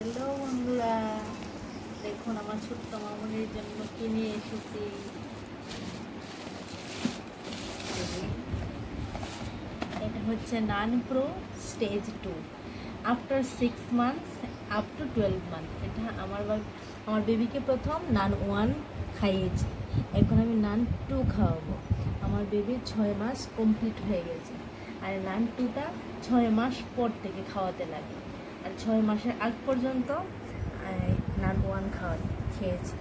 Hello বন্ধুরা, দেখুন আমার ছোট্ট মামুনির জন্য কি নিয়ে এসেছি। এটা হচ্ছে non pro stage 2 after 6 months up to 12 month. এটা আমার বেবিকে প্রথম নান 1 খাইয়েছি, এখন আমি নান 2 খাওয়াবো। আমার বেবির 6 মাস কমপ্লিট হয়ে গেছে, আর নান 2টা 6 মাস পর থেকে খাওয়াতে লাগে, আর 6 মাসের আগ পর্যন্ত নান 1 খেয়েছি।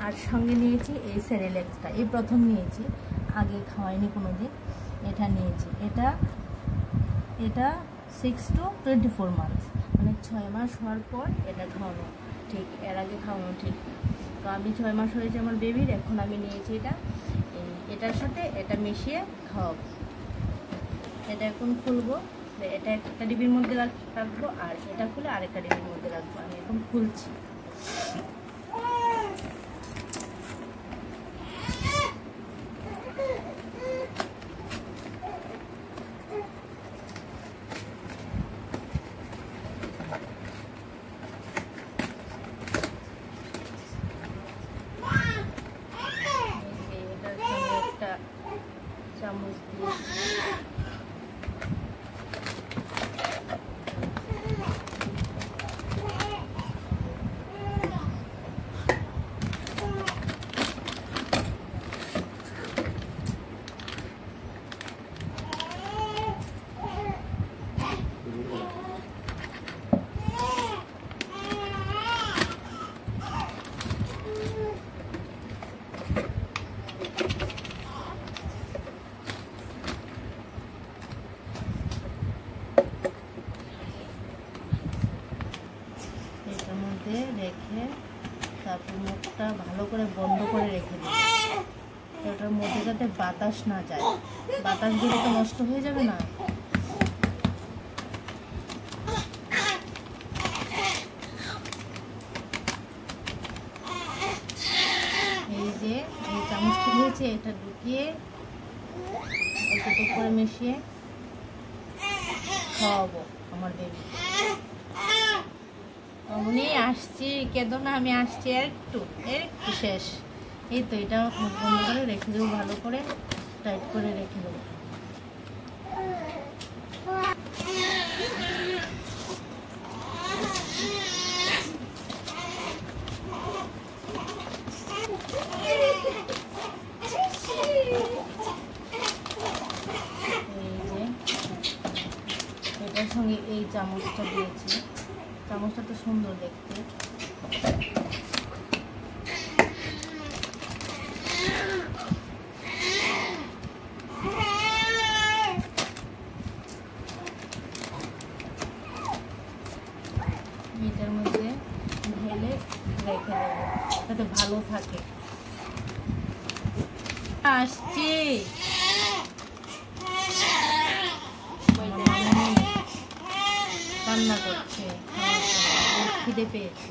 আর সঙ্গে নিয়েছি এই সেরেলেক্সটা, এই প্রথম নিয়েছি, আগে খাওয়াইনি কোনো দিন। এটা নিয়েছি, এটা 6 to 24 মান্থস, মানে 6 মাস হওয়ার পর এটা খাওয়ানো ঠিক, এর আগে খাওয়ানো ঠিক। তো আমি 6 মাস হয়েছে আমার বেবির, এখন আমি নিয়েছি এটার সাথে এটা মিশিয়ে খাওয়াবো। এটা এখন খুলবো, এটা একটা ডিবির মধ্যে রাখবো, আর এটা খুলে আরেকটা ডিবির মধ্যে রাখবো। আমি এখন খুলছি। এটার সঙ্গে একটা চামচ দিয়েছি। এটার মধ্যে রেখে তারপর মুখটা ভালো করে বন্ধ করে রেখে দিই। এটার মধ্যে যাতে বাতাস না যায়, বাতাস দিলে তো নষ্ট হয়ে যাবে না। এই যে এই চামচটা দিয়েছে, এটা ঢুকিয়ে একটু করে মিশিয়ে খাওয়াবো আমার বেবি। অমনি আসছি, কেঁদো না, আমি আসছি, একটু শেষ। এই তো এটা মুখ বন্ধ করে রেখে দেবো, ভালো করে টাইট করে রেখে দেবো। এই যে এটার সঙ্গে এই চামচটা দিয়েছি, চামচটা তো সুন্দর দেখতে। এটার মধ্যে ঢেলে রেখে দেবো যাতে ভালো থাকে। আসছি, রান্না করছে, খিদে পেয়েছে।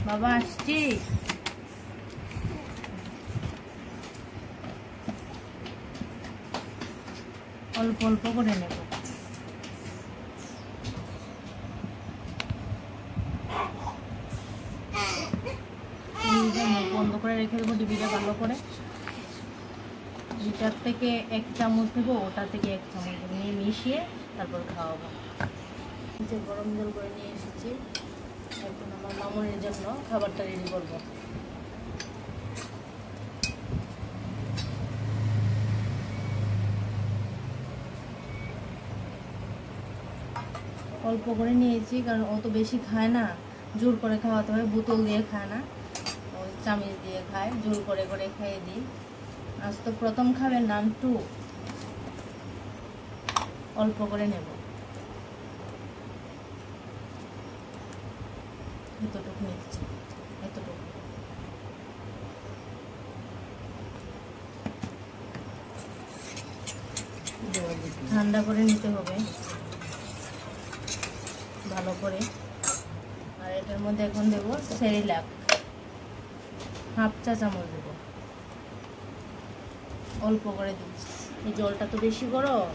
বাবা আসছি, অল্প অল্প করে নেব। বন্ধ করে রেখে দেবো ডিবিটা ভালো করে। এটার থেকে 1 চামচ দেবো, ওটা থেকে 1 চামচ নিয়ে মিশিয়ে তারপর খাওয়াবো। যে গরম জল করে নিয়ে এসেছি, এখন আমার মামুনের জন্য খাবারটা রেডি করবো। অল্প করে নিয়েছি, কারণ ও তো বেশি খায় না, জোর করে খাওয়াতে হয়, বোতল দিয়ে খায় না, ওই চামচ দিয়ে খায়, জোর করে করে খাইয়ে দিই। আজ তো প্রথম খাবে নান 2, অল্প করে নেব, এতটুকু নিচ্ছি, এতটুকু। ঠান্ডা করে নিতে হবে ভালো করে। আর এটার মধ্যে এখন দেবো সেরেলাক, 1/2 চা চামচ দেবো, অল্প করে দিচ্ছি। এই জলটা তো বেশি গরম,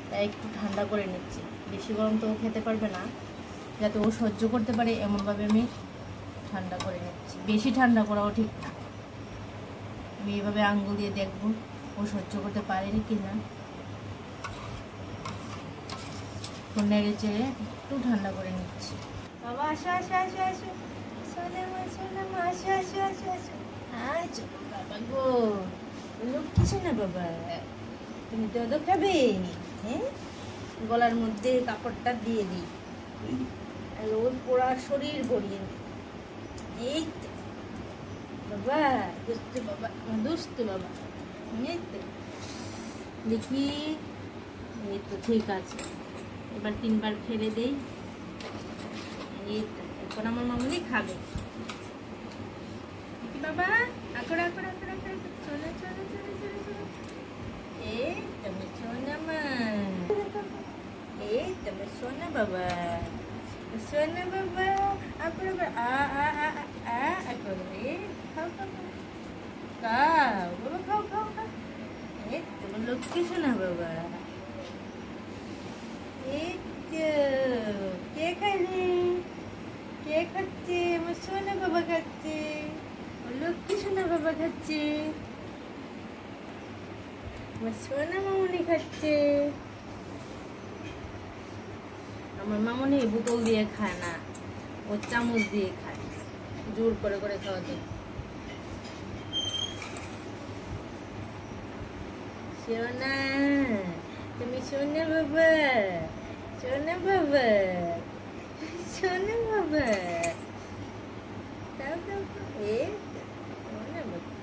তাই একটু ঠান্ডা করে নিচ্ছি। বেশি গরম তো ও খেতে পারবে না, যাতে ও সহ্য করতে পারে এমনভাবে আমি ঠান্ডা করে নিচ্ছি। বেশি ঠান্ডা করাও ঠিক না, আমি এইভাবে আঙ্গুল দিয়ে দেখবো ও সহ্য করতে পারেনি কিনা। নেড়ে চেড়ে একটু ঠান্ডা করে নিচ্ছি। বাবা আসো আসো আসো আসো, সোনামা সোনামা আসো আসো আসো আসো। আচ্ছা বাবা গো, কিছু না বাবা, তুমি তো খাবে। হ্যাঁ, গলার মধ্যে কাপড়টা দিয়ে দিই, আর ওর পোড়া শরীর গড়িয়ে দিই। এই তো বাবা, দুষ্টু বাবা, দুষ্টু বাবা। এই তো দেখি, এই তো ঠিক আছে। এবার 3 বার ফেলে দেই। এই তো, এখন আমার মামুনি খাবে। কি বাবা, আকড় আকড় আকড় আকড়, চলে চলে চলে চলে চলে। এই তুমি সোনা মা, এই তুমি সোনা বাবা, সোনা বাবা। আকড় আকড়, আ আ আ আ আকড়, এই খাও খাও খাও বাবা, খাও খাও খাও। এই তোমার লক্ষ্মী সোনা বাবা। এই তো, কে খাইলে? কে খাচ্ছে? আমার সোনা বাবা খাচ্ছে, লক্ষ্মী সোনা বাবা খাচ্ছে, আমার সোনা মামুনি খাচ্ছে। আমার মামুনি বোতল দিয়ে খায় না, ও চামচ দিয়ে খায়, জোর করে করে খাওয়াতে। সোনা, তুমি সোনা বাবা, সোনা বাবা, সোনা বাবা। দাও দাও দাও, এই সোনা বাবা।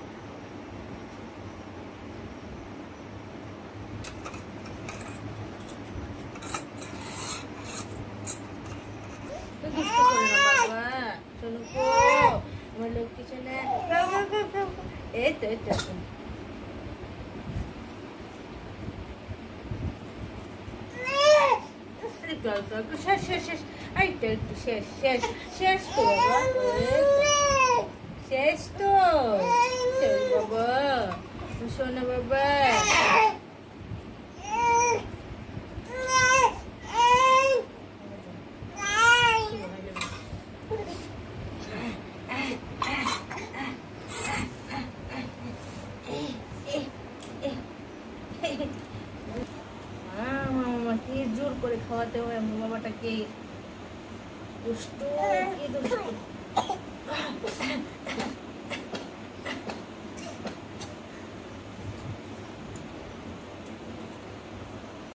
শেষ শেষ শেষ, এইটা একটু শেষ শেষ শেষ তো বাবা, শেষ তো, শেষ বাবা, সোনা বাবা। মামাকে জোর করে খাওয়াতে হয়, আমার বাবাটাকে দুষ্টু, কি দুষ্টু।